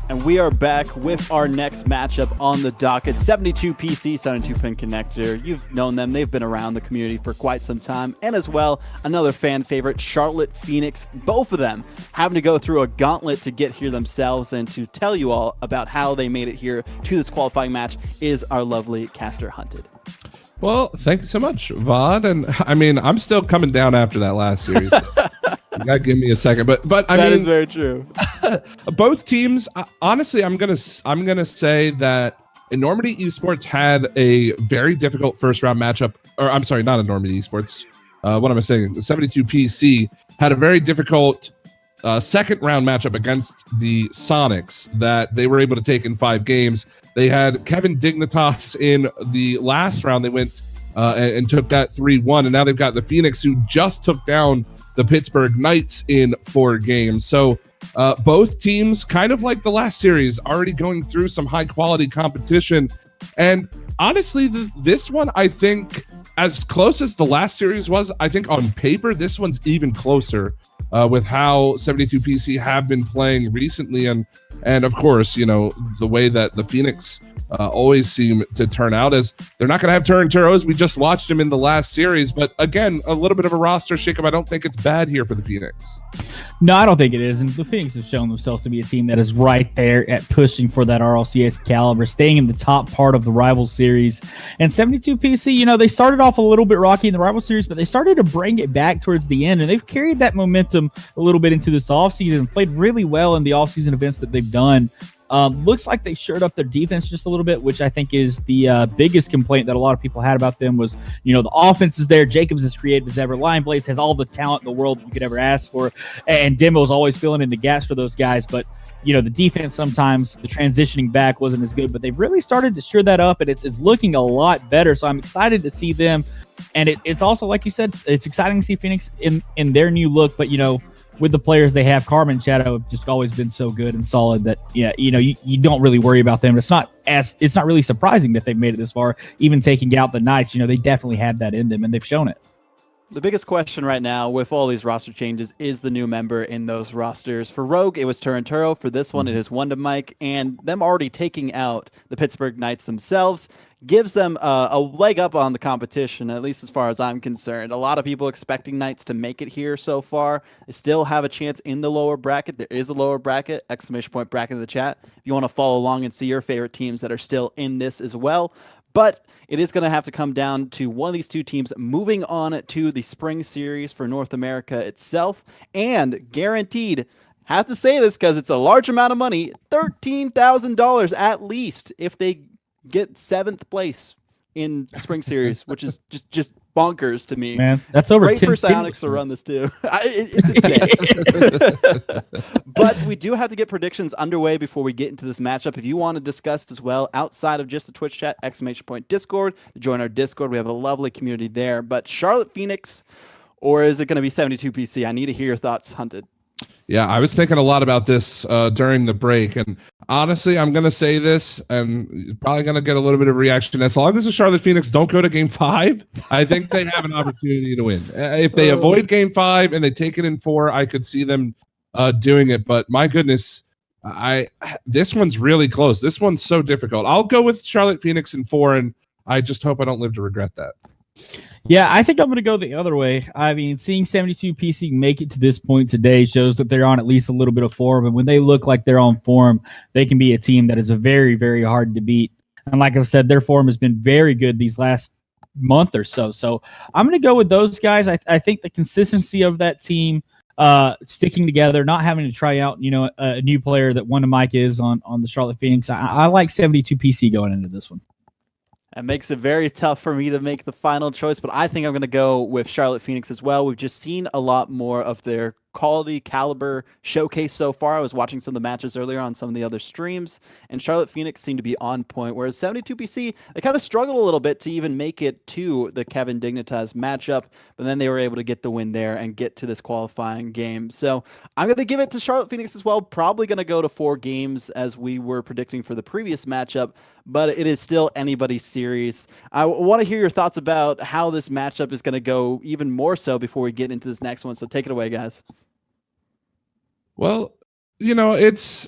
And we are back with our next matchup on the docket. 72 PC, 72 Fin Connector. You've known them. They've been around the community for quite some time. And as well, another fan favorite, Charlotte Phoenix. Both of them having to go through a gauntlet to get here themselves, and to tell you all about how they made it here to this qualifying match is our lovely caster Hunted. Well, thank you so much, Vod. And I mean, I'm still coming down after that last series. You gotta give me a second, but I mean, that is very true. Both teams, honestly, I'm gonna say that Enormity Esports had a very difficult first round matchup, or I'm sorry, not Enormity Esports. What am I saying? 72 PC had a very difficult second round matchup against the Sonics that they were able to take in 5 games. They had Kevin Dignitas in the last round. They went and took that 3-1, and now they've got the Phoenix, who just took down the Pittsburgh Knights in 4 games. So both teams, kind of like the last series, already going through some high quality competition. And honestly, this one, I think, as close as the last series was, I think on paper, this one's even closer with how 72 PC have been playing recently. And of course, you know, the way that the Phoenix always seem to turn out, as they're not going to have Turos. We just watched him in the last series, but again, a little bit of a roster shakeup. I don't think it's bad here for the Phoenix. No, I don't think it is. And the Phoenix have shown themselves to be a team that is right there at pushing for that RLCS caliber, staying in the top part of the rival series. And 72 PC, you know, they started off a little bit rocky in the rival series, but they started to bring it back towards the end, and they've carried that momentum a little bit into this offseason and played really well in the offseason events that they've done. Looks like they shored up their defense just a little bit, which I think is the biggest complaint that a lot of people had about them was, you know, the offense is there. Jacobs is creative as ever. Lion Blaze has all the talent in the world you could ever ask for. And Demo's always filling in the gaps for those guys. But, you know, the defense sometimes, the transitioning back wasn't as good. But they've really started to shore that up, and it's looking a lot better. So I'm excited to see them. And it's also, like you said, it's exciting to see Phoenix in their new look. But, you know, with the players they have, Karma and Shadow have just always been so good and solid that, yeah, you know, you don't really worry about them. It's not really surprising that they've made it this far, even taking out the Knights. You know, they definitely have that in them, and they've shown it. The biggest question right now with all these roster changes is the new member in those rosters. For Rogue, it was Turinturo. For this one, it is Wonder Mike, and them already taking out the Pittsburgh Knights themselves gives them a leg up on the competition, at least as far as I'm concerned. A lot of people expecting Knights to make it here so far. They still have a chance in the lower bracket. There is a lower bracket, exclamation point bracket in the chat, if you want to follow along and see your favorite teams that are still in this as well. But it is going to have to come down to one of these two teams moving on to the spring series for North America itself, and guaranteed, have to say this because it's a large amount of money, $13,000 at least if they get 7th place in the spring series, which is just bonkers to me. Man, that's over. Great for Psionics to run this too. It's insane. But we do have to get predictions underway before we get into this matchup. If you want to discuss as well outside of just the Twitch chat, exclamation point Discord, join our Discord. We have a lovely community there. But Charlotte Phoenix, or is it going to be 72 PC? I need to hear your thoughts, Hunted. Yeah, I was thinking a lot about this during the break, and honestly, I'm going to say this, and you're probably going to get a little bit of reaction. As long as the Charlotte Phoenix don't go to Game 5, I think they have an opportunity to win. If they avoid Game 5 and they take it in 4, I could see them doing it. But my goodness, this one's really close. This one's so difficult. I'll go with Charlotte Phoenix in 4, and I just hope I don't live to regret that. Yeah, I think I'm going to go the other way. I mean, seeing 72 PC make it to this point today shows that they're on at least a little bit of form. And when they look like they're on form, they can be a team that is a very, very hard to beat. And like I've said, their form has been very good these last month or so. So I'm going to go with those guys. I think the consistency of that team, sticking together, not having to try out, you know, a new player that Wonder Mike is on the Charlotte Phoenix. I like 72 PC going into this one. It makes it very tough for me to make the final choice, but I think I'm going to go with Charlotte Phoenix as well. We've just seen a lot more of their quality caliber showcase so far. I was watching some of the matches earlier on some of the other streams, and Charlotte Phoenix seemed to be on point, whereas 72PC, they kind of struggled a little bit to even make it to the Kevin Dignitas matchup, but then they were able to get the win there and get to this qualifying game. So I'm going to give it to Charlotte Phoenix as well. Probably going to go to 4 games as we were predicting for the previous matchup, but it is still anybody's series. I want to hear your thoughts about how this matchup is going to go even more so before we get into this next one. So take it away, guys. Well, you know, it's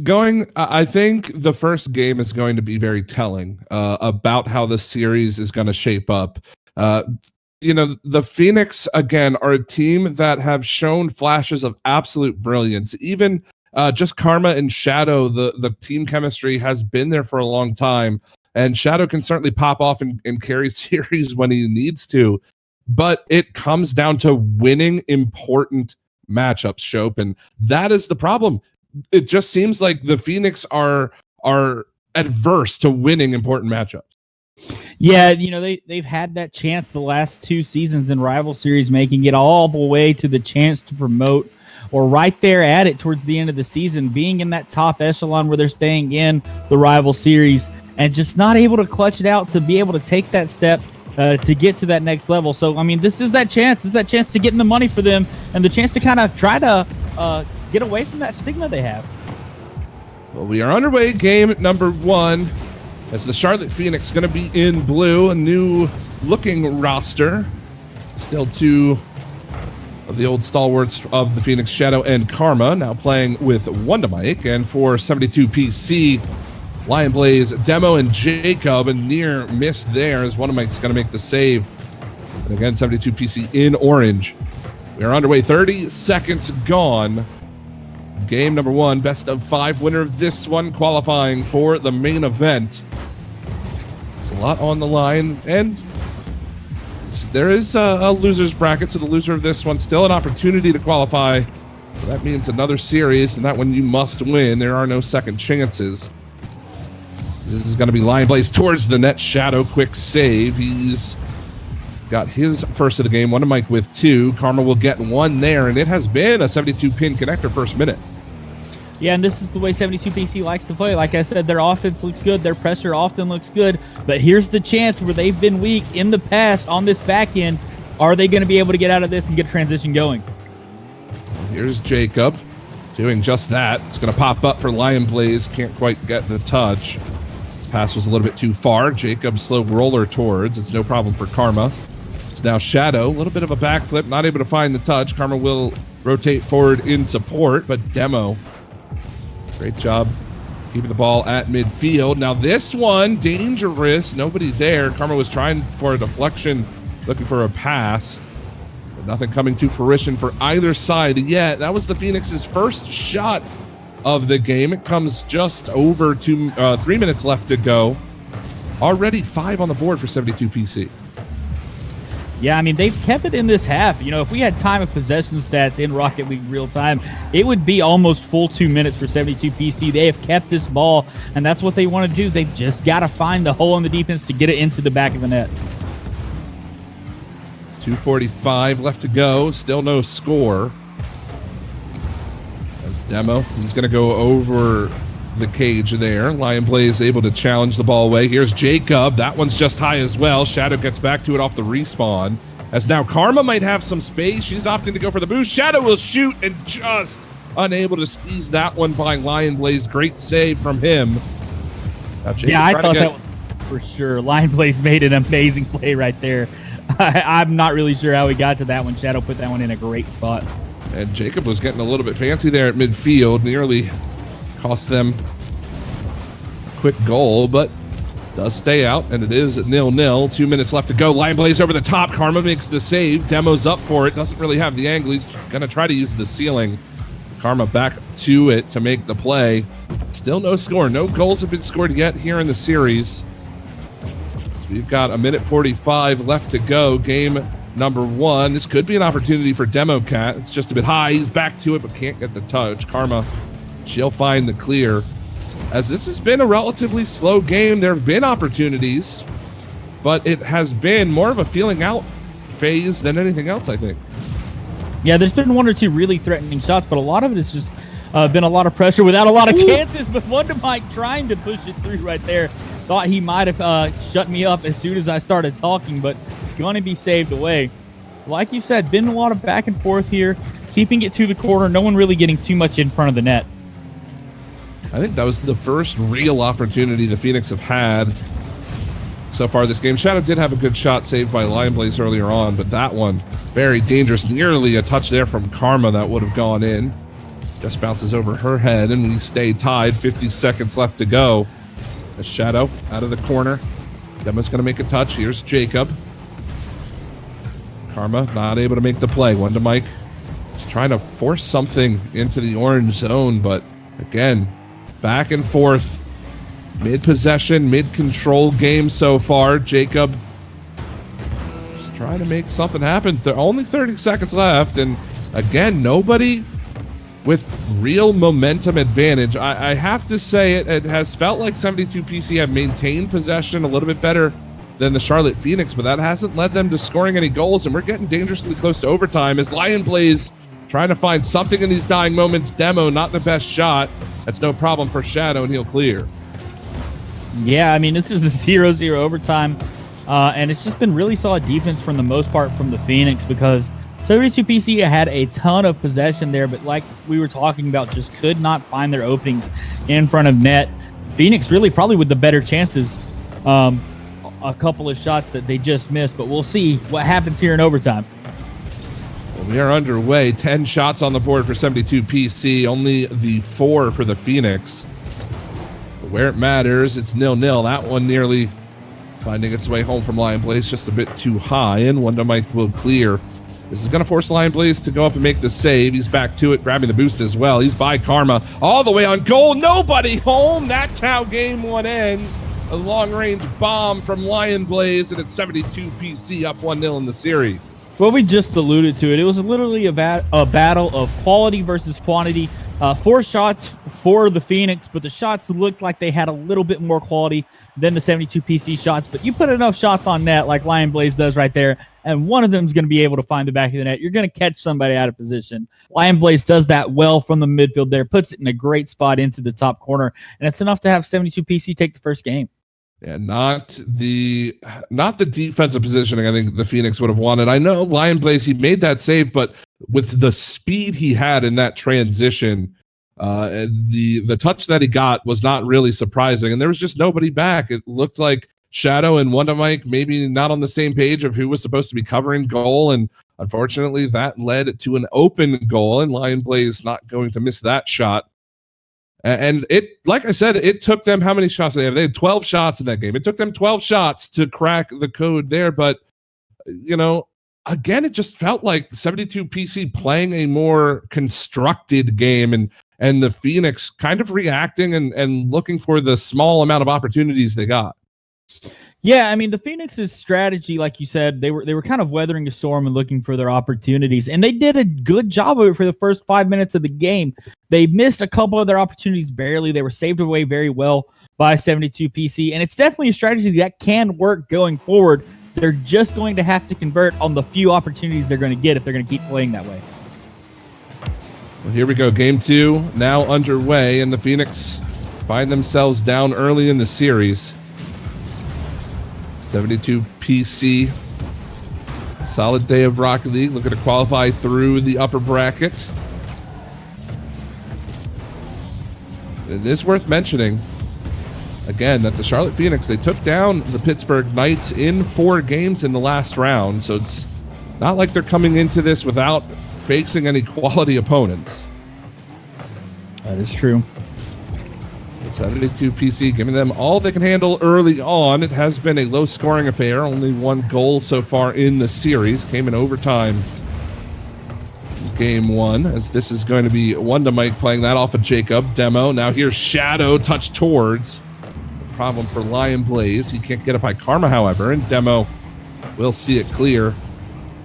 going. I think the first game is going to be very telling about how the series is going to shape up. You know, the Phoenix again are a team that have shown flashes of absolute brilliance. Even just Karma and Shadow, the team chemistry has been there for a long time, and Shadow can certainly pop off and carry series when he needs to. But it comes down to winning important matchups, Shope, and that is the problem. It just seems like the Phoenix are adverse to winning important matchups. Yeah, you know, they've had that chance the last 2 seasons in Rival Series, making it all the way to the chance to promote, or right there at it towards the end of the season, being in that top echelon where they're staying in the Rival Series and just not able to clutch it out to be able to take that step to get to that next level. So, I mean, this is that chance. This is that chance to get in the money for them and the chance to kind of try to get away from that stigma they have. Well, we are underway. Game number 1. As the Charlotte Phoenix going to be in blue, a new looking roster. Still 2 of the old stalwarts of the Phoenix, Shadow and Karma, now playing with Wondamike. And for 72PC, Lion Blaze, Demo, and Jacob, a near miss there as Wondamike's going to make the save. And again, 72PC in orange. We are underway, 30 seconds gone. Game number 1, best of 5, winner of this one, qualifying for the main event. It's a lot on the line, and there is a loser's bracket, so the loser of this one still an opportunity to qualify. So that means another series, and that one you must win. There are no second chances. This is going to be Lion Blaze towards the net. Shadow, quick save. He's got his first of the game. Wondamike with 2. Karma will get 1 there, and it has been a 72-pin connector first minute. Yeah, and this is the way 72PC likes to play. Like I said, their offense looks good. Their pressure often looks good. But here's the chance where they've been weak in the past on this back end. Are they going to be able to get out of this and get transition going? Here's Jacob doing just that. It's going to pop up for Lion Blaze. Can't quite get the touch. Pass was a little bit too far. Jacob slow roller towards. It's no problem for Karma. It's now Shadow. A little bit of a backflip. Not able to find the touch. Karma will rotate forward in support, but Demo, great job keeping the ball at midfield. Now this one, dangerous. Nobody there. Karma was trying for a deflection, looking for a pass. But nothing coming to fruition for either side yet. That was the Phoenix's first shot of the game. It comes just over 3 minutes left to go. Already 5 on the board for 72PC. Yeah, I mean, they've kept it in this half. You know, if we had time of possession stats in Rocket League real time, it would be almost full 2 minutes for 72PC. They have kept this ball, and that's what they want to do. They've just got to find the hole in the defense to get it into the back of the net. 2:45 left to go. Still no score. As Demo, he's going to go over the cage there. Lion Blaze able to challenge the ball away. Here's Jacob. That one's just high as well. Shadow gets back to it off the respawn. As now Karma might have some space. She's opting to go for the boost. Shadow will shoot and just unable to squeeze that one by Lion Blaze. Great save from him. Yeah, I thought that was for sure. Lion Blaze made an amazing play right there. I'm not really sure how he got to that one. Shadow put that one in a great spot. And Jacob was getting a little bit fancy there at midfield. Nearly cost them a quick goal, but does stay out, and it is 0-0. 2 minutes left to go. Lion Blaze over the top. Karma makes the save. Demo's up for it. Doesn't really have the angle. He's going to try to use the ceiling. Karma back to it to make the play. Still no score. No goals have been scored yet here in the series. So we've got 1:45 left to go. Game number 1. This could be an opportunity for Demo Cat. It's just a bit high. He's back to it, but can't get the touch. Karma, she'll find the clear. As this has been a relatively slow game, there have been opportunities, but it has been more of a feeling out phase than anything else, I think. Yeah, there's been one or two really threatening shots, but a lot of it has just been a lot of pressure without a lot of chances. But Wonder Mike trying to push it through right there. Thought he might have shut me up as soon as I started talking, but going to be saved away. Like you said, been a lot of back and forth here, keeping it to the corner. No one really getting too much in front of the net. I think that was the first real opportunity the Phoenix have had so far this game. Shadow did have a good shot saved by Lion Blaze earlier on, but that one, very dangerous. Nearly a touch there from Karma that would have gone in. Just bounces over her head, and we stay tied. 50 seconds left to go. A Shadow out of the corner. Demo's going to make a touch. Here's Jacob. Karma not able to make the play. One to Mike. Just trying to force something into the orange zone, but again, back and forth. Mid-possession, mid-control game so far. Jacob just trying to make something happen. Only 30 seconds left, and again, nobody with real momentum advantage. I have to say it has felt like 72 PC have maintained possession a little bit better than the Charlotte Phoenix, but that hasn't led them to scoring any goals, and we're getting dangerously close to overtime as Lion Blaze trying to find something in these dying moments. Demo, not the best shot. That's no problem for Shadow, and he'll clear. Yeah, I mean, this is a 0-0 overtime, and it's just been really solid defense from the most part from the Phoenix, because 72 PC had a ton of possession there, but like we were talking about, just could not find their openings in front of net. Phoenix really probably with the better chances, a couple of shots that they just missed, but we'll see what happens here in overtime. Well, we are underway. 10 shots on the board for 72 PC, only the 4 for the Phoenix. But where it matters, it's 0-0. That one nearly finding its way home from Lion Blaze, just a bit too high, and Wonder Mike will clear. This is going to force Lion Blaze to go up and make the save. He's back to it, grabbing the boost as well. He's by Karma, all the way on goal. Nobody home. That's how game one ends. A long-range bomb from Lion Blaze, and it's 72 PC up 1-0 in the series. Well, we just alluded to it. It was literally a battle of quality versus quantity. 4 shots for the Phoenix, but the shots looked like they had a little bit more quality than the 72 PC shots. But you put enough shots on net like Lion Blaze does right there, and one of them is going to be able to find the back of the net. You're going to catch somebody out of position. Lion Blaze does that well from the midfield there, puts it in a great spot into the top corner, and it's enough to have 72 PC take the first game. Yeah, not the defensive positioning I think the Phoenix would have wanted. I know Lion Blaze, he made that save, but with the speed he had in that transition, the touch that he got was not really surprising, and there was just nobody back. It looked like Shadow and Wonder Mike maybe not on the same page of who was supposed to be covering goal, and unfortunately that led to an open goal, and Lion Blaze not going to miss that shot. And it, like I said, it took them, how many shots did they have? They had 12 shots in that game. It took them 12 shots to crack the code there. But, you know, again, it just felt like 72 PC playing a more constructed game, and the Phoenix kind of reacting and looking for the small amount of opportunities they got. Yeah, I mean, the Phoenix's strategy, like you said, they were kind of weathering the storm and looking for their opportunities, and they did a good job of it for the first 5 minutes of the game. They missed a couple of their opportunities barely. They were saved away very well by 72 PC, and it's definitely a strategy that can work going forward. They're just going to have to convert on the few opportunities they're going to get if they're going to keep playing that way. Well, here we go. Game 2 now underway, and the Phoenix find themselves down early in the series. 72 PC, solid day of Rocket League, looking to qualify through the upper bracket. It is worth mentioning, again, that the Charlotte Phoenix, they took down the Pittsburgh Knights in 4 games in the last round, so it's not like they're coming into this without facing any quality opponents. That is true. 72 PC giving them all they can handle early on. It has been a low-scoring affair. Only 1 goal so far in the series. Came in overtime in game 1, as this is going to be Wonder Mike playing that off of Jacob. Demo. Now here's Shadow, touch towards. The problem for Lion Blaze. He can't get it by Karma, however, and Demo will see it clear.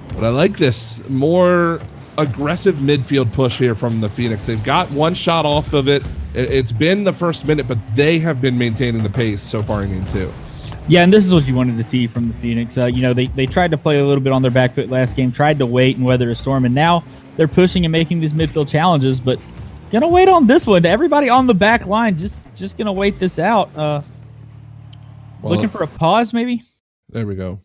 But I like this more aggressive midfield push here from the Phoenix. They've got 1 shot off of it. It's been the first minute, but they have been maintaining the pace so far in game 2. Yeah, and this is what you wanted to see from the Phoenix. You know, they tried to play a little bit on their back foot last game, tried to wait and weather a storm, and now they're pushing and making these midfield challenges, but gonna wait on this one. Everybody on the back line just gonna wait this out. Looking for a pause, maybe. There we go.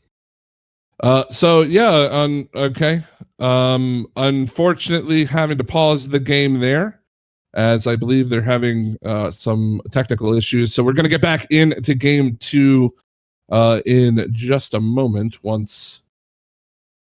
So yeah, okay. Unfortunately, having to pause the game there, as I believe they're having some technical issues. So we're gonna get back into game 2 in just a moment once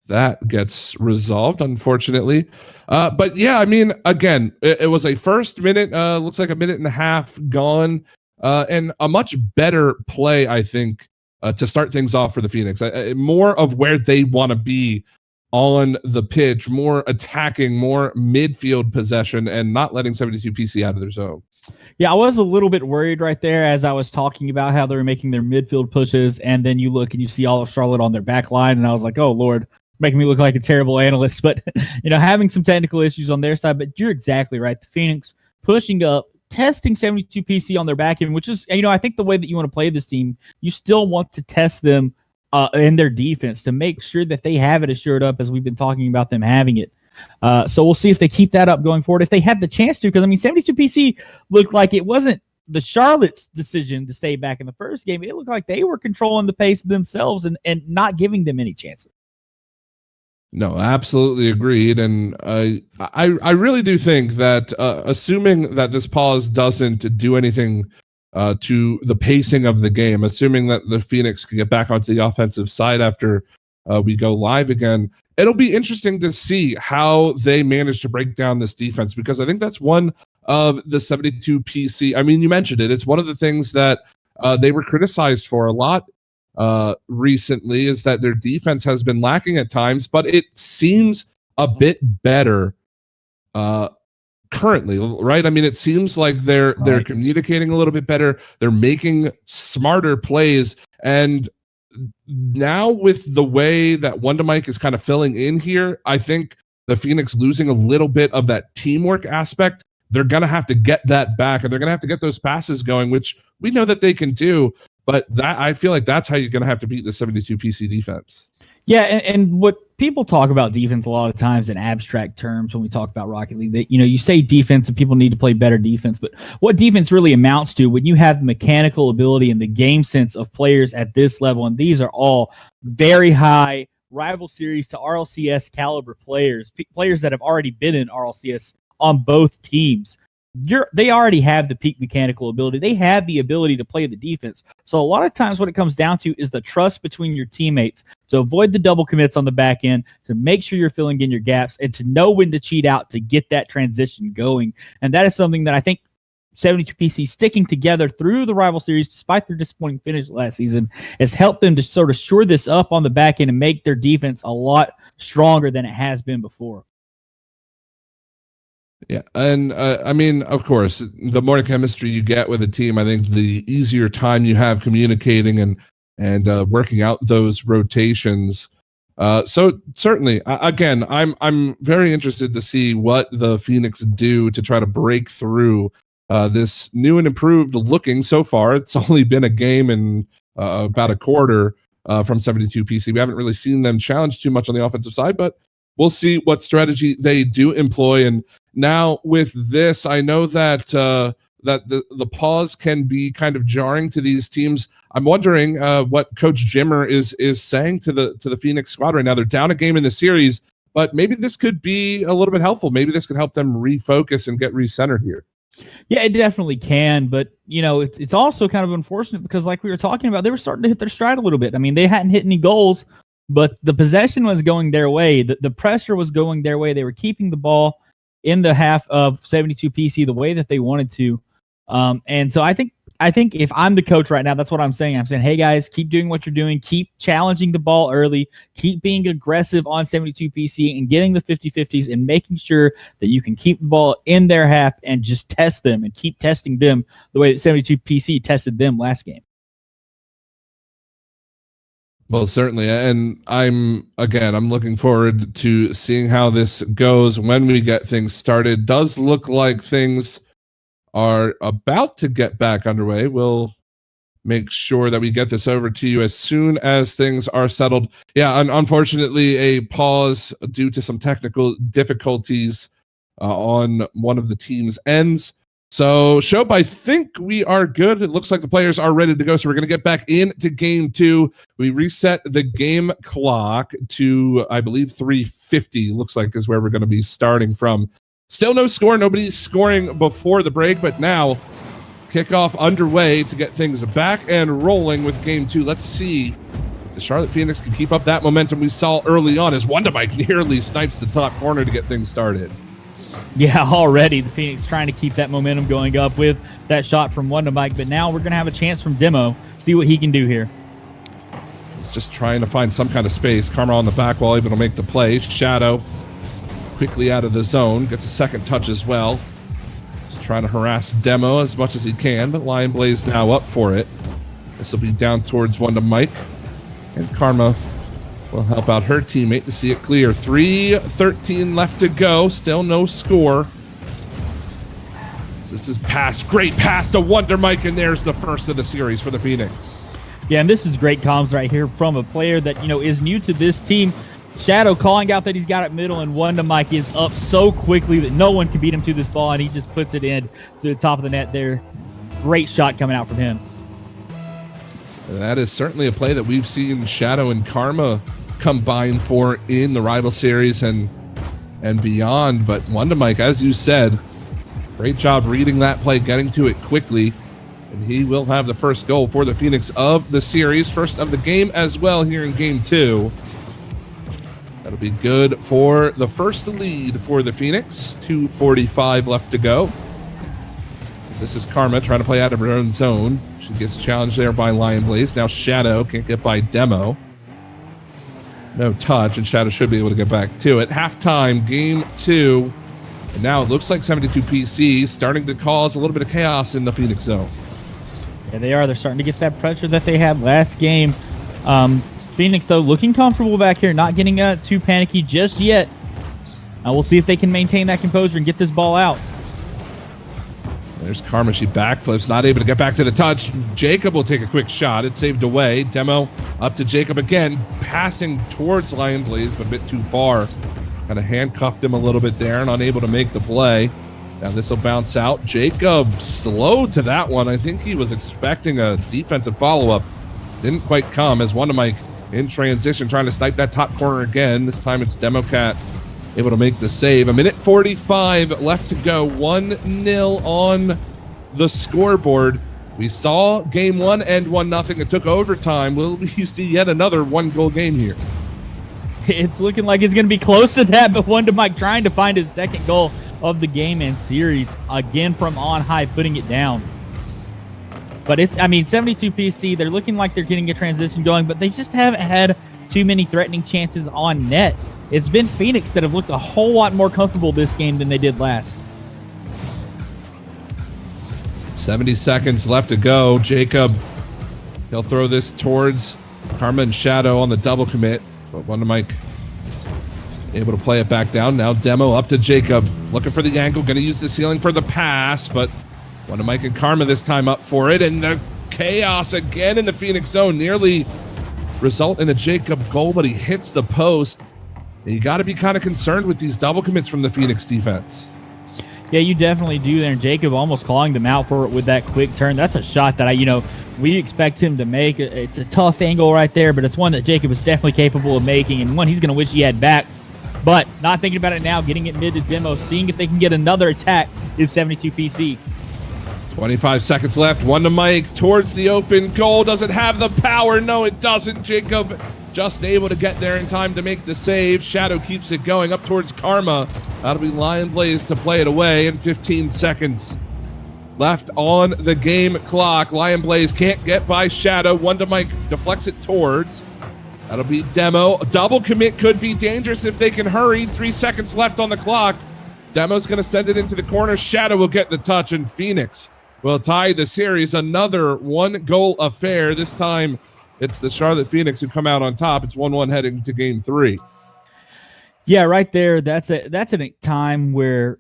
that gets resolved, unfortunately. But yeah, I mean, again, it was a first minute, looks like a minute and a half gone, and a much better play, I think, to start things off for the Phoenix. More of where they want to be on the pitch, more attacking, more midfield possession, and not letting 72 PC out of their zone. Yeah, I was a little bit worried right there as I was talking about how they were making their midfield pushes, and then you look and you see all of Charlotte on their back line, and I was like, oh, Lord, making me look like a terrible analyst. But, having some technical issues on their side, but you're exactly right. The Phoenix pushing up, testing 72 PC on their back end, which is, I think the way that you want to play this team, you still want to test them in their defense to make sure that they have it assured up as we've been talking about them having it. So we'll see if they keep that up going forward. If they had the chance to, because 72 PC looked like it wasn't the Charlotte's decision to stay back in the first game. It looked like they were controlling the pace themselves and not giving them any chances. No, absolutely agreed. And I really do think that assuming that this pause doesn't do anything to the pacing of the game, assuming that the Phoenix can get back onto the offensive side after we go live again, it'll be interesting to see how they manage to break down this defense, because I think that's one of the 72 PC. I mean, you mentioned it. It's one of the things that they were criticized for a lot recently, is that their defense has been lacking at times, but it seems a bit better currently, right? I mean, it seems like they're communicating a little bit better. They're making smarter plays, and now with the way that Wonder Mike is kind of filling in here, I think the Phoenix losing a little bit of that teamwork aspect, they're going to have to get that back, and they're going to have to get those passes going, which we know that they can do. But that, I feel like that's how you're going to have to beat the 72 PC defense. Yeah, and what people talk about defense a lot of times in abstract terms when we talk about Rocket League, that you say defense and people need to play better defense, but what defense really amounts to when you have mechanical ability and the game sense of players at this level, and these are all very high rival series to RLCS caliber players, players that have already been in RLCS on both teams. They already have the peak mechanical ability. They have the ability to play the defense. So a lot of times what it comes down to is the trust between your teammates to avoid the double commits on the back end, to make sure you're filling in your gaps, and to know when to cheat out to get that transition going. And that is something that I think 72 PC sticking together through the rival series, despite their disappointing finish last season, has helped them to sort of shore this up on the back end and make their defense a lot stronger than it has been before. Yeah, and I mean, of course, the more chemistry you get with a team, I think the easier time you have communicating and working out those rotations. So certainly, again, I'm very interested to see what the Phoenix do to try to break through this new and improved looking so far. It's only been a game and about a quarter from 72 PC. We haven't really seen them challenge too much on the offensive side, but we'll see what strategy they do employ. And now with this, I know that that the pause can be kind of jarring to these teams. I'm wondering what Coach Jimmer is saying to the Phoenix squad right now. They're down a game in the series, but maybe this could be a little bit helpful. Maybe this could help them refocus and get recentered here. Yeah, it definitely can, but it's also kind of unfortunate because, like we were talking about, they were starting to hit their stride a little bit. I mean, they hadn't hit any goals, but the possession was going their way. The pressure was going their way. They were keeping the ball in the half of 72 PC the way that they wanted to. And so I think if I'm the coach right now, that's what I'm saying. I'm saying, hey guys, keep doing what you're doing. Keep challenging the ball early. Keep being aggressive on 72 PC and getting the 50-50s and making sure that you can keep the ball in their half and just test them and keep testing them the way that 72 PC tested them last game. Well, certainly. And I'm looking forward to seeing how this goes when we get things started. Does look like things are about to get back underway. We'll make sure that we get this over to you as soon as things are settled. Yeah, unfortunately, a pause due to some technical difficulties on one of the team's ends. So, Shope, I think we are good. It looks like the players are ready to go. So we're going to get back into game 2. We reset the game clock to, I believe, 3:50. Looks like is where we're going to be starting from. Still no score. Nobody's scoring before the break, but now kickoff underway to get things back and rolling with game 2. Let's see if the Charlotte Phoenix can keep up that momentum we saw early on as Wondermike nearly snipes the top corner to get things started. Yeah, already the Phoenix trying to keep that momentum going up with that shot from Wondermike, but now we're going to have a chance from Demo. See what he can do here. He's just trying to find some kind of space. Karma on the back wall, able to make the play. Shadow quickly out of the zone. Gets a second touch as well. Just trying to harass Demo as much as he can, but Lion Blaze now up for it. This will be down towards Wondermike. And Karma will help out her teammate to see it clear. 3:13 left to go. Still no score. This is pass. Great pass to Wondermike, and there's the first of the series for the Phoenix. Yeah, and this is great comms right here from a player that, is new to this team. Shadow calling out that he's got it middle, and Wondermike is up so quickly that no one can beat him to this ball, and he just puts it in to the top of the net there. Great shot coming out from him. That is certainly a play that we've seen Shadow and Karma combine for in the rival series and beyond. But Wondermike, as you said, great job reading that play, getting to it quickly, and he will have the first goal for the Phoenix of the series, first of the game as well here in game 2. That'll be good for the first lead for the Phoenix. 2:45 left to go. This is Karma trying to play out of her own zone. She gets challenged there by Lion Blaze. Now Shadow can't get by Demo. No touch, and Shadow should be able to get back to it. Halftime, game 2. And now it looks like 72 PC starting to cause a little bit of chaos in the Phoenix zone. Yeah, they are. They're starting to get that pressure that they had last game. Phoenix, though, looking comfortable back here, not getting too panicky just yet. We'll see if they can maintain that composure and get this ball out. There's Karma. She backflips, not able to get back to the touch. Jacob will take a quick shot. It's saved away. Demo up to Jacob again, passing towards Lion Blaze, but a bit too far. Kind of handcuffed him a little bit there and unable to make the play. Now this will bounce out. Jacob slow to that one. I think he was expecting a defensive follow-up. Didn't quite come as Wondermike in transition trying to snipe that top corner again. This time it's Democat able to make the save. 1:45 left to go. 1-0 on the scoreboard. We saw game 1 end 1-0. It took overtime. Will we see yet another 1-goal game here? It's looking like it's going to be close to that, but Wondermike trying to find his second goal of the game and series. Again from on high, putting it down. But 72 PC, they're looking like they're getting a transition going, but they just haven't had too many threatening chances on net. It's been Phoenix that have looked a whole lot more comfortable this game than they did last. 70 seconds left to go. Jacob, he'll throw this towards Karma and Shadow on the double commit. But Wondermike able to play it back down. Now Demo up to Jacob. Looking for the angle. Going to use the ceiling for the pass. But Wondermike and Karma this time up for it. And the chaos again in the Phoenix zone. Nearly result in a Jacob goal, but he hits the post. And you got to be kind of concerned with these double commits from the Phoenix defense. Yeah, you definitely do there. And Jacob almost calling them out for it with that quick turn. That's a shot that we expect him to make. It's a tough angle right there, but it's one that Jacob is definitely capable of making, and one he's going to wish he had back. But not thinking about it now, getting it mid to Demo, seeing if they can get another attack is 72 PC. 25 seconds left. Wondermike towards the open goal. Does it have the power? No, it doesn't. Jacob just able to get there in time to make the save. Shadow keeps it going up towards Karma. That'll be Lion Blaze to play it away in 15 seconds left on the game clock. Lion Blaze can't get by Shadow. Wondermike deflects it towards. That'll be Demo. Double commit could be dangerous if they can hurry. 3 seconds left on the clock. Demo's going to send it into the corner. Shadow will get the touch, and Phoenix will tie the series. Another 1-goal affair. This time it's the Charlotte Phoenix who come out on top. It's 1-1 heading to game 3. Yeah, right there. That's a time where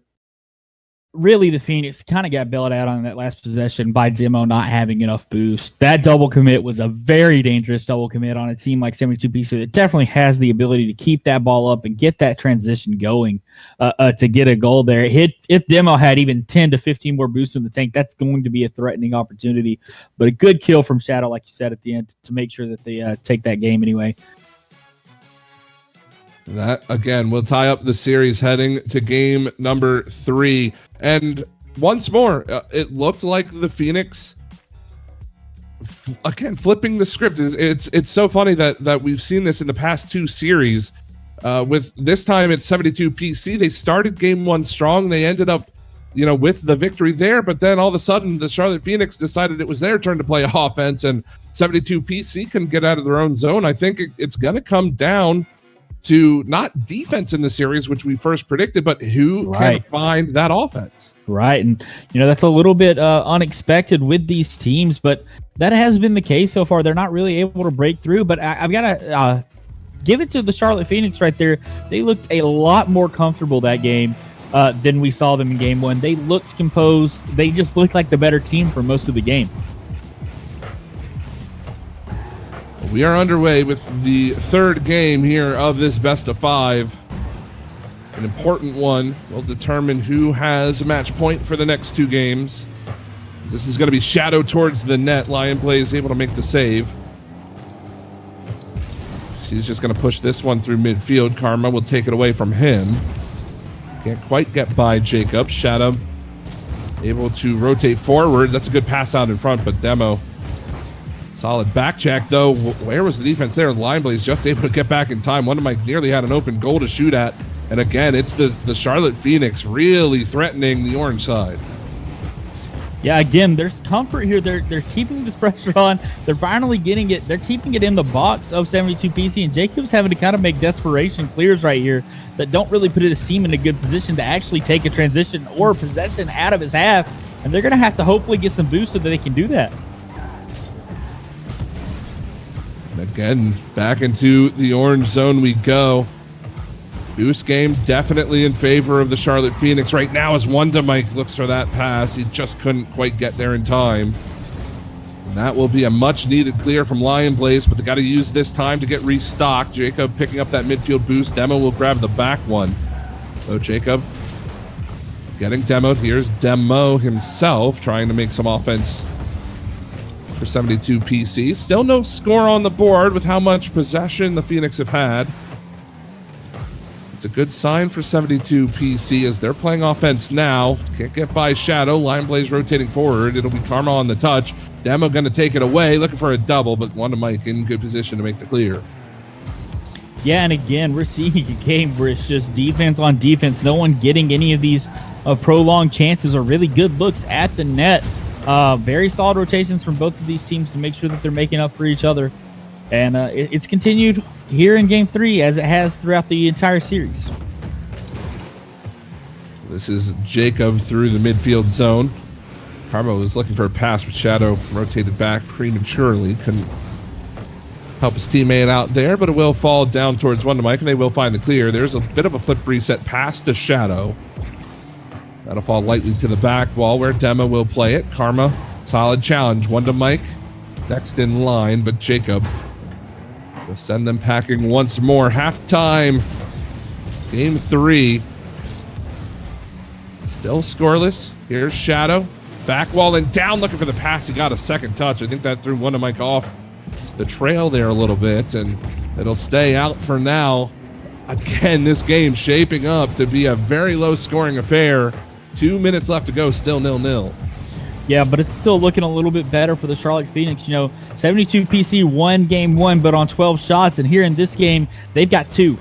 really the Phoenix kind of got bailed out on that last possession by Demo not having enough boost. That double commit was a very dangerous double commit on a team like 72PC that definitely has the ability to keep that ball up and get that transition going to get a goal there. If Demo had even 10 to 15 more boosts in the tank, that's going to be a threatening opportunity. But a good kill from Shadow, like you said at the end, to make sure that they take that game anyway. That, again, will tie up the series heading to game number 3. And once more, it looked like the Phoenix, again, flipping the script. It's so funny that we've seen this in the past 2 series. With this time it's 72 PC. They started game 1 strong. They ended up, with the victory there. But then all of a sudden, the Charlotte Phoenix decided it was their turn to play offense, and 72 PC can get out of their own zone. I think it's going to come down to not defense in the series, which we first predicted, but who can find that offense. Right. And, that's a little bit unexpected with these teams, but that has been the case so far. They're not really able to break through, but I've got to give it to the Charlotte Phoenix right there. They looked a lot more comfortable that game than we saw them in game 1. They looked composed. They just looked like the better team for most of the game. We are underway with the 3rd game here of this best of 5. An important one. Will determine who has a match point for the next 2 games. This is going to be Shadow towards the net. Lion plays able to make the save. She's just going to push this one through midfield. Karma will take it away from him. Can't quite get by Jacob. Shadow able to rotate forward. That's a good pass out in front, but Demo. Solid back check, though. Where was the defense there? Line Blaze just able to get back in time. Wonder Mike nearly had an open goal to shoot at. And again, it's the Charlotte Phoenix really threatening the orange side. Yeah, again, there's comfort here. They're keeping this pressure on. They're finally getting it. They're keeping it in the box of 72 PC, and Jacob's having to kind of make desperation clears right here that don't really put his team in a good position to actually take a transition or possession out of his half. And they're going to have to hopefully get some boost so that they can do that. Again, back into the orange zone we go. Boost game definitely in favor of the Charlotte Phoenix right now as Wanda Mike looks for that pass. He just couldn't quite get there in time. And that will be a much needed clear from Lion Blaze, but they got to use this time to get restocked. Jacob picking up that midfield boost. Demo will grab the back one. So Jacob getting demoed. Here's Demo himself trying to make some offense for 72 PC. Still no score on the board with how much possession the Phoenix have had. It's a good sign for 72 PC as they're playing offense now. Can't get by Shadow. Lion Blaze rotating forward. It'll be Karma on the touch. Demo going to take it away, looking for a double, but Wanda Mike in good position to make the clear. Yeah, and again, we're seeing a game where it's just defense on defense. No one getting any of these prolonged chances or really good looks at the net. Very solid rotations from both of these teams to make sure that they're making up for each other. And it's continued here in Game 3 as it has throughout the entire series. This is Jacob through the midfield zone. Karma was looking for a pass, but Shadow rotated back prematurely. Couldn't help his teammate out there, but it will fall down towards Wonder Mike, and they will find the clear. There's a bit of a flip reset pass to Shadow. That'll fall lightly to the back wall where Demo will play it. Karma, solid challenge. Wonder Mike next in line, but Jacob will send them packing once more. Halftime, Game 3. Still scoreless. Here's Shadow. Back wall and down, looking for the pass. He got a second touch. I think that threw Wonder Mike off the trail there a little bit, and it'll stay out for now. Again, this game shaping up to be a very low-scoring affair. 2 minutes left to go, still 0-0. Yeah, but it's still looking a little bit better for the Charlotte Phoenix. 72 PC won game 1, but on 12 shots, and here in this game, they've got 2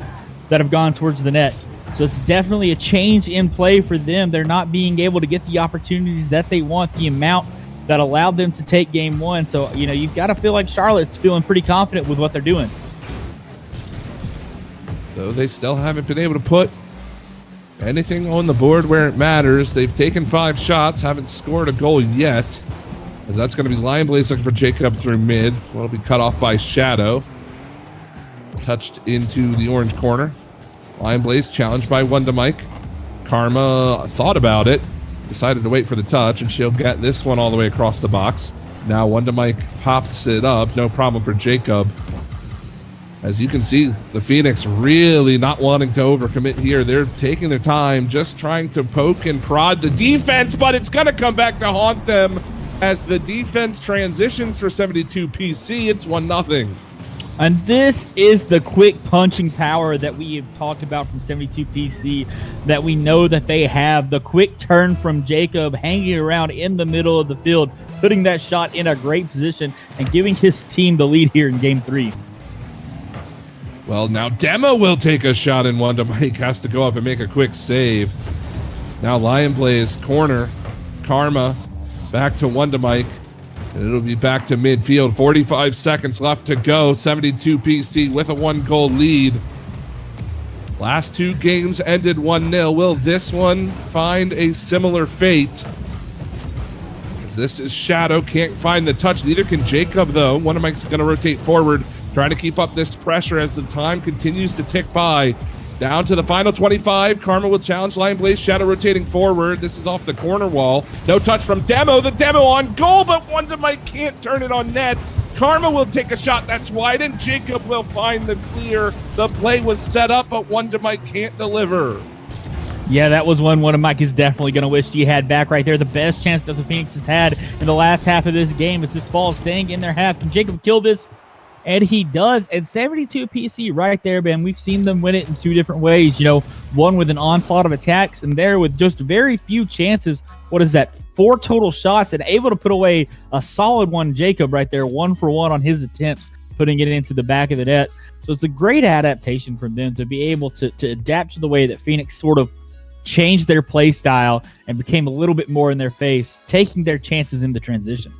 that have gone towards the net. So it's definitely a change in play for them. They're not being able to get the opportunities that they want, the amount that allowed them to take game 1. So, you've got to feel like Charlotte's feeling pretty confident with what they're doing. Though they still haven't been able to put anything on the board where it matters. They've taken 5 shots, haven't scored a goal yet. As that's going to be Lion Blaze looking for Jacob through mid. Will be cut off by Shadow. Touched into the orange corner. Lion Blaze challenged by Wonder Mike. Karma thought about it. decided to wait for the touch, and she'll get this one all the way across the box. Now Wonder Mike pops it up, no problem for Jacob. As you can see, the Phoenix really not wanting to overcommit here. They're taking their time, just trying to poke and prod the defense, but it's going to come back to haunt them as the defense transitions for 72 PC. It's 1-0. And this is the quick punching power that we have talked about from 72 PC, that we know that they have. The quick turn from Jacob, hanging around in the middle of the field, putting that shot in a great position and giving his team the lead here in game 3. Well, now Demo will take a shot, and Wonder Mike has to go up and make a quick save. Now Lion plays corner. Karma back to Wonder Mike. And it'll be back to midfield. 45 seconds left to go. 72 PC with a 1-goal lead. Last 2 games ended 1-0. Will this one find a similar fate? As this is Shadow. Can't find the touch. Neither can Jacob, though. Wonder Mike's going to rotate forward, trying to keep up this pressure as the time continues to tick by. Down to the final 25. Karma will challenge Lion Blaze. Shadow rotating forward. This is off the corner wall. No touch from Demo. The Demo on goal, but Wonder Mike can't turn it on net. Karma will take a shot that's wide, and Jacob will find the clear. The play was set up, but Wonder Mike can't deliver. Yeah, that was one Wonder Mike is definitely going to wish he had back right there. The best chance that the Phoenix has had in the last half of this game is this ball staying in their half. Can Jacob kill this? And he does. And 72 PC right there, man. We've seen them win it in 2 different ways. You know, one with an onslaught of attacks, and there with just very few chances. What is that? 4 total shots, and able to put away a solid one. Jacob right there, 1 for 1 on his attempts, putting it into the back of the net. So it's a great adaptation from them to be able to adapt to the way that Phoenix sort of changed their play style and became a little bit more in their face, taking their chances in the transition.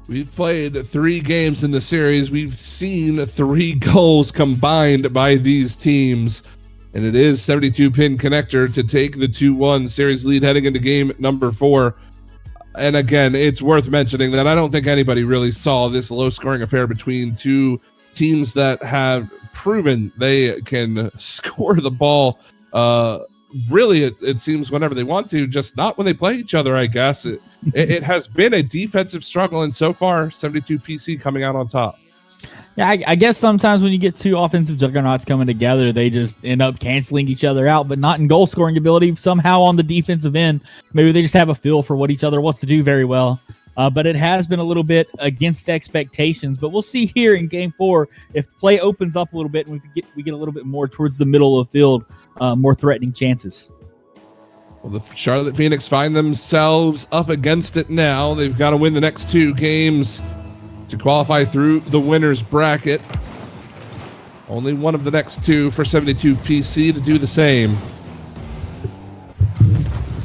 We've played 3 games in the series. We've seen 3 goals combined by these teams. And it is 72 pin connector to take the 2-1 series lead heading into game number 4. And again, it's worth mentioning that I don't think anybody really saw this low scoring affair between 2 teams that have proven they can score the ball. Really, it seems whenever they want to, just not when they play each other, I guess. It has been a defensive struggle, and so far, 72 PC coming out on top. Yeah, I guess sometimes when you get 2 offensive juggernauts coming together, they just end up canceling each other out, but not in goal-scoring ability. Somehow on the defensive end, maybe they just have a feel for what each other wants to do very well. But it has been a little bit against expectations. But we'll see here in Game 4 if play opens up a little bit and we get a little bit more towards the middle of the field, more threatening chances. Well, the Charlotte Phoenix find themselves up against it now. They've got to win the next 2 games to qualify through the winner's bracket. Only one of the next 2 for 72 PC to do the same.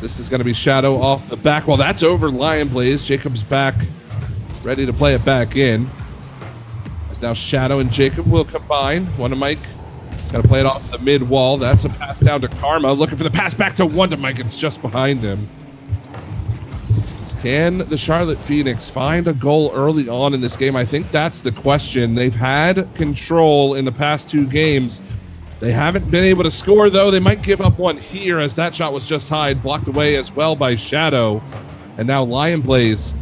This is going to be Shadow off the back. Well, that's over Lion Blaze. Jacob's back, ready to play it back in. As now Shadow and Jacob will combine. Wonder Mike got to play it off the mid wall. That's a pass down to Karma. Looking for the pass back to Wonder Mike. It's just behind him. Can the Charlotte Phoenix find a goal early on in this game? I think that's the question. They've had control in the past 2 games. They haven't been able to score, though. They might give up one here as that shot was just high, blocked away as well by Shadow. And now Lion Blaze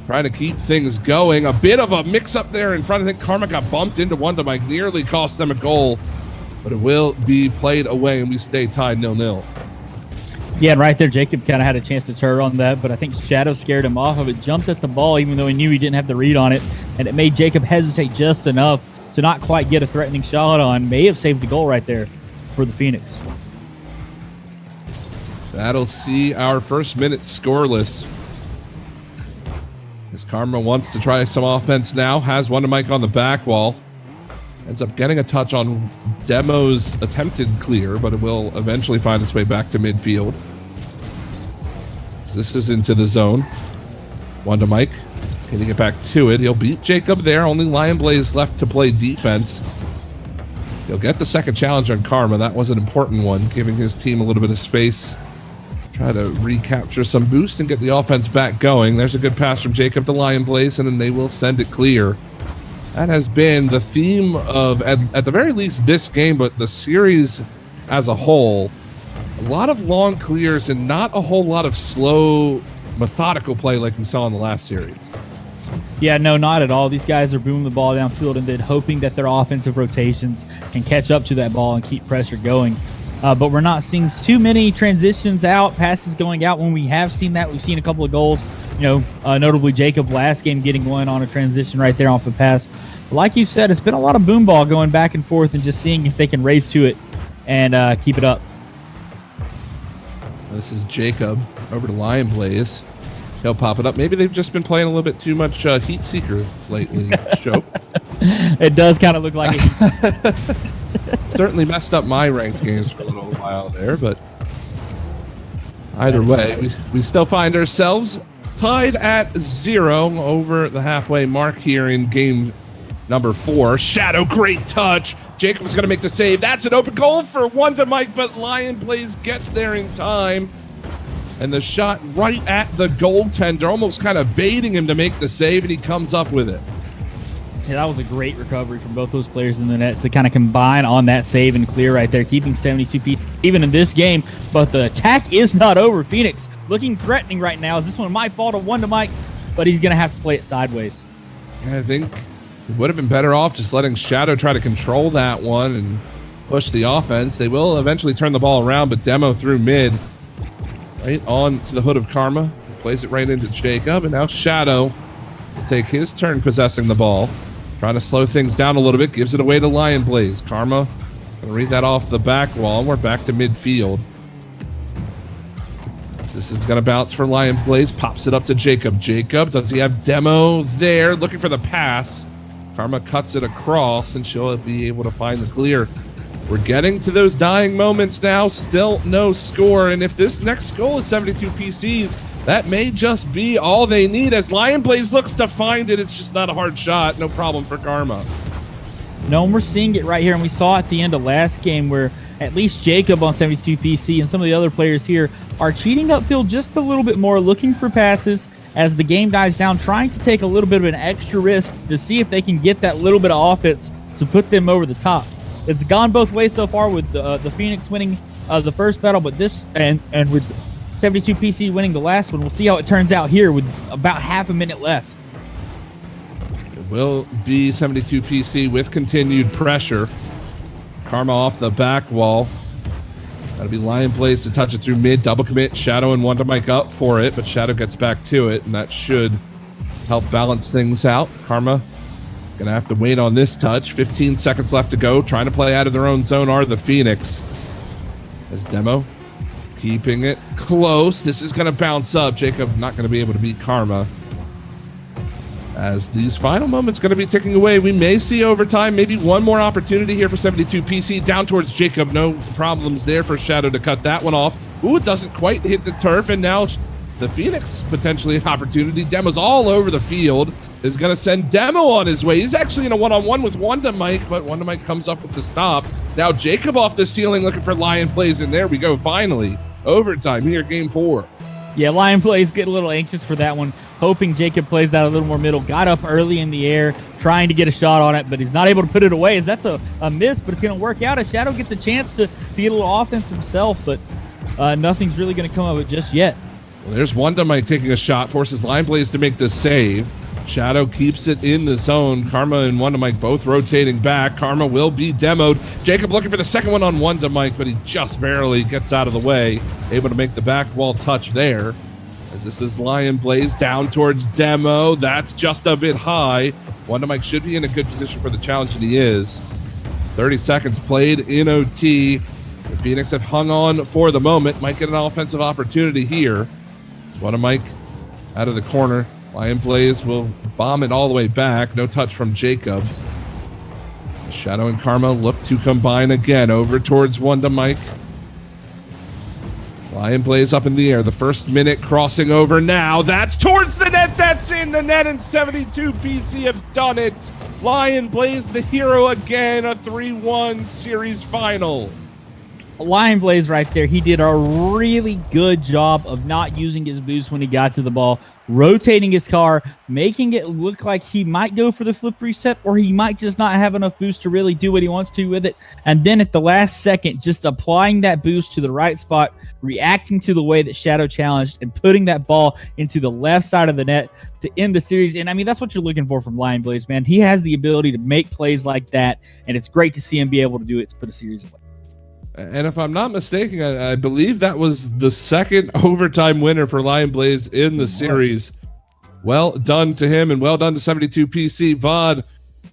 trying to keep things going. A bit of a mix-up there in front. I think Karma got bumped into Wonder Mike, nearly cost them a goal. But it will be played away, and we stay tied 0-0. Yeah, right there, Jacob kind of had a chance to turn on that, but I think Shadow scared him off of it, jumped at the ball, even though he knew he didn't have the read on it, and it made Jacob hesitate just enough to not quite get a threatening shot on. May have saved a goal right there for the Phoenix. That'll see our first minute scoreless. As Karma wants to try some offense now, has Wonder Mike on the back wall. Ends up getting a touch on Demo's attempted clear, but it will eventually find its way back to midfield. This is into the zone. Wonder Mike getting it back to it. He'll beat Jacob there. Only Lion Blaze left to play defense. He'll get the second challenge on Karma. That was an important one, giving his team a little bit of space. Try to recapture some boost and get the offense back going. There's a good pass from Jacob to Lion Blaze, and then they will send it clear. That has been the theme of, at the very least, this game, but the series as a whole. lot of long clears and not a whole lot of slow, methodical play like we saw in the last series. Yeah, no, not at all. These guys are booming the ball downfield and then hoping that their offensive rotations can catch up to that ball and keep pressure going. But we're not seeing too many transitions out, passes going out. When we have seen that, we've seen a couple of goals. Notably Jacob last game getting one on a transition right there off a pass. But like you said, it's been a lot of boom ball going back and forth and just seeing if they can race to it and keep it up. This is Jacob over to Lion Blaze. He'll pop it up. Maybe they've just been playing a little bit too much Heat Seeker lately. Show. It does kind of look like it. Certainly messed up my ranked games for a little while there, but either way, we still find ourselves tied at 0 over the halfway mark here in game number 4. Shadow, great touch. Jacob's going to make the save. That's an open goal for Wonder Mike, but Lion Blaze gets there in time. And the shot right at the goaltender, almost kind of baiting him to make the save, and he comes up with it. Yeah, that was a great recovery from both those players in the net to kind of combine on that save and clear right there, keeping 72 feet even in this game. But the attack is not over. Phoenix looking threatening right now. Is this one might fall to Wonder Mike, but he's going to have to play it sideways. Yeah, I think it would have been better off just letting Shadow try to control that one and push the offense. They will eventually turn the ball around, but Demo through mid. Right on to the hood of Karma. Plays it right into Jacob, and now Shadow will take his turn possessing the ball. Trying to slow things down a little bit. Gives it away to Lion Blaze. Karma going to read that off the back wall. We're back to midfield. This is going to bounce for Lion Blaze. Pops it up to Jacob. Jacob, does he have Demo there? Looking for the pass. Karma cuts it across, and she'll be able to find the clear. We're getting to those dying moments now. Still no score. And if this next goal is 72 PCs, that may just be all they need as Lion Blaze looks to find it. It's just not a hard shot. No problem for Karma. No, and we're seeing it right here. And we saw at the end of last game where at least Jacob on 72 PC and some of the other players here are cheating upfield just a little bit more, looking for passes as the game dies down, trying to take a little bit of an extra risk to see if they can get that little bit of offense to put them over the top. It's gone both ways so far with the Phoenix winning the first battle, but this and with 72 PC winning the last one. We'll see how it turns out here with about half a minute left. It will be 72 PC with continued pressure. Karma off the back wall. That'll be Lion Blaze to touch it through mid. Double commit. Shadow and Wonder Mike up for it, but Shadow gets back to it, and that should help balance things out. Karma gonna have to wait on this touch. 15 seconds left to go. Trying to play out of their own zone are the Phoenix. As Demo keeping it close. This is gonna bounce up. Jacob not gonna be able to beat Karma. As these final moments gonna be ticking away, we may see overtime. Maybe one more opportunity here for 72 PC. Down towards Jacob. No problems there for Shadow to cut that one off. Ooh, it doesn't quite hit the turf, and now the Phoenix potentially an opportunity. Demo's all over the field. Is going to send Demo on his way. He's actually in a one-on-one with Wonder Mike, but Wonder Mike comes up with the stop. Now Jacob off the ceiling looking for Lion Blaze, and there we go. Finally, overtime here, game 4. Yeah, Lion Blaze get a little anxious for that one, hoping Jacob plays that a little more middle. Got up early in the air, trying to get a shot on it, but he's not able to put it away. As that's a miss, but it's going to work out as Shadow gets a chance to get a little offense himself, but nothing's really going to come of it just yet. Well, there's Wonder Mike taking a shot, forces Lion Blaze to make the save. Shadow keeps it in the zone. Karma and Wonder Mike both rotating back. Karma will be demoed. Jacob looking for the second one on Wonder Mike, but he just barely gets out of the way. Able to make the back wall touch there. As this is Lion Blaze down towards Demo. That's just a bit high. Wonder Mike should be in a good position for the challenge, and he is. 30 seconds played in OT. The Phoenix have hung on for the moment. Might get an offensive opportunity here. Wonder Mike out of the corner. Lion Blaze will bomb it all the way back. No touch from Jacob. Shadow and Karma look to combine again over towards Wonder Mike. Lion Blaze up in the air. The first minute crossing over now. That's towards the net. That's in the net, and 72 PC have done it. Lion Blaze the hero again. A 3-1 series final. Lion Blaze right there, he did a really good job of not using his boost when he got to the ball, rotating his car, making it look like he might go for the flip reset, or he might just not have enough boost to really do what he wants to with it. And then at the last second, just applying that boost to the right spot, reacting to the way that Shadow challenged, and putting that ball into the left side of the net to end the series. And I mean, that's what you're looking for from Lion Blaze, man. He has the ability to make plays like that, and it's great to see him be able to do it to put a series away. And if I'm not mistaken, I believe that was the second overtime winner for Lion Blaze in the series. Well done to him, and well done to 72PC. Vod,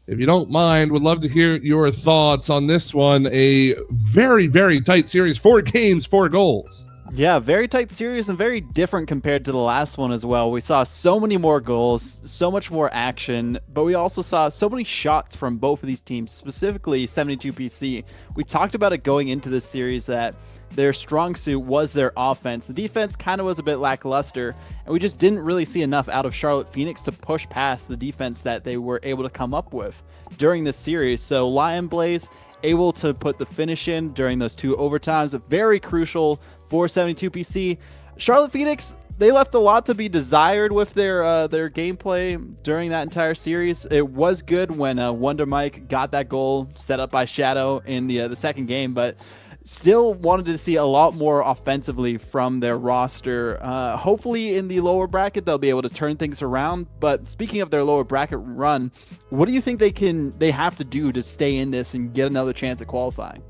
if you don't mind, would love to hear your thoughts on this one. A very, very tight series. 4 games, 4 goals. Yeah, very tight series and very different compared to the last one as well. We saw so many more goals, so much more action, but we also saw so many shots from both of these teams, specifically 72PC. We talked about it going into this series that their strong suit was their offense. The defense kind of was a bit lackluster, and we just didn't really see enough out of Charlotte Phoenix to push past the defense that they were able to come up with during this series. So Lion Blaze able to put the finish in during those 2 overtimes, very crucial for 72PC. Charlotte Phoenix, they left a lot to be desired with their gameplay during that entire series. It was good when Wonder Mike got that goal set up by Shadow in the second game, but still wanted to see a lot more offensively from their roster. Hopefully in the lower bracket they'll be able to turn things around. But speaking of their lower bracket run, what do you think they have to do to stay in this and get another chance at qualifying?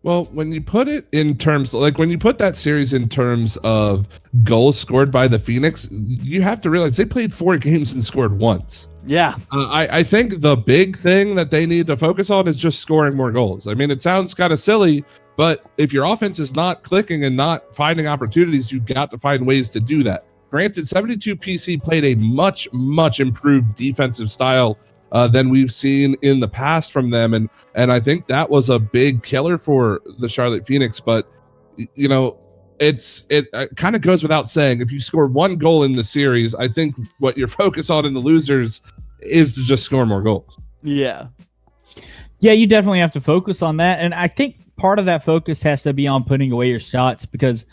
Well, when you put it in terms, like when you put that series in terms of goals scored by the Phoenix, you have to realize they played 4 games and scored once. Yeah. I think the big thing that they need to focus on is just scoring more goals. I mean, it sounds kind of silly, but if your offense is not clicking and not finding opportunities, you've got to find ways to do that. Granted, 72PC played a much, much improved defensive style than we've seen in the past from them. And I think that was a big killer for the Charlotte Phoenix. But, you know, it kind of goes without saying, if you score 1 goal in the series, I think what you're focused on in the losers is to just score more goals. Yeah. Yeah, you definitely have to focus on that. And I think part of that focus has to be on putting away your shots because,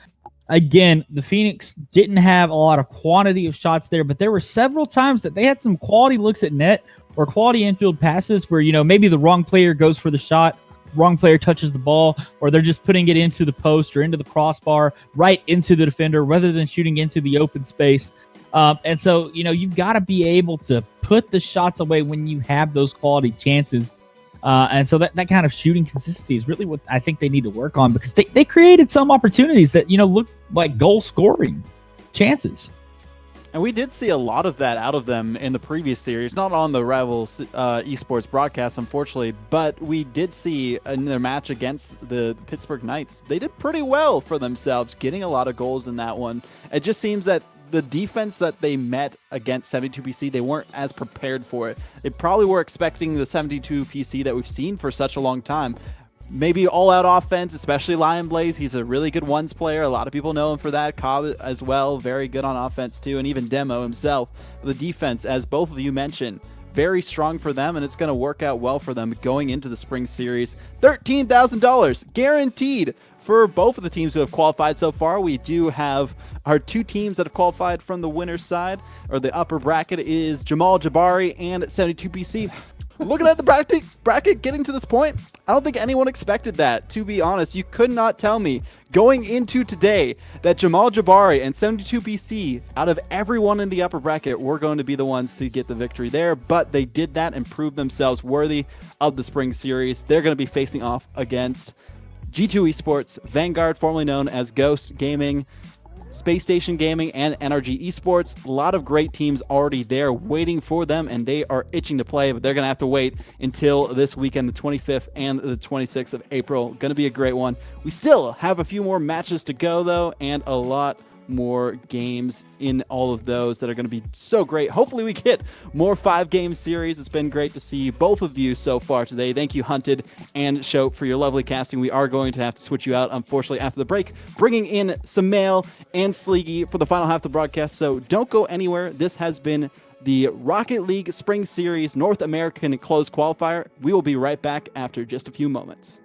again, the Phoenix didn't have a lot of quantity of shots there, but there were several times that they had some quality looks at net or quality infield passes where, you know, maybe the wrong player goes for the shot, wrong player touches the ball, or they're just putting it into the post or into the crossbar, right into the defender rather than shooting into the open space. And so, you know, you've got to be able to put the shots away when you have those quality chances. And so that kind of shooting consistency is really what I think they need to work on because they created some opportunities that, you know, look like goal scoring chances. And we did see a lot of that out of them in the previous series, not on the Rivals Esports broadcast, unfortunately, but we did see in their match against the Pittsburgh Knights, they did pretty well for themselves, getting a lot of goals in that one. It just seems that the defense that they met against 72PC, they weren't as prepared for it. They probably were expecting the 72PC that we've seen for such a long time. Maybe all-out offense, especially Lion Blaze. He's a really good ones player. A lot of people know him for that. Cobb as well, very good on offense too, and even Demo himself. The defense, as both of you mentioned, very strong for them, and it's going to work out well for them going into the spring series. $13,000 guaranteed for both of the teams who have qualified so far. We do have our 2 teams that have qualified from the winner's side, or the upper bracket, is Jamal Jabari and 72PC. Looking at the bracket getting to this point, I don't think anyone expected that, to be honest. You could not tell me going into today that Jamal Jabari and 72PC, out of everyone in the upper bracket, were going to be the ones to get the victory there, but they did that and proved themselves worthy of the spring series. They're going to be facing off against G2 Esports, Vanguard, formerly known as Ghost Gaming, Space Station Gaming, and NRG Esports. A lot of great teams already there waiting for them, and they are itching to play, but they're going to have to wait until this weekend, the 25th and the 26th of April. Going to be a great one. We still have a few more matches to go, though, and a lot more games in all of those that are going to be so great. Hopefully we get more 5-game series. It's been great to see both of you so far today. Thank you, Hunted and Shope, for your lovely casting. We are going to have to switch you out, unfortunately, after the break, bringing in Samael and Sleegy for the final half of the broadcast. So don't go anywhere. This has been the Rocket League Spring Series North American Closed Qualifier. We will be right back after just a few moments.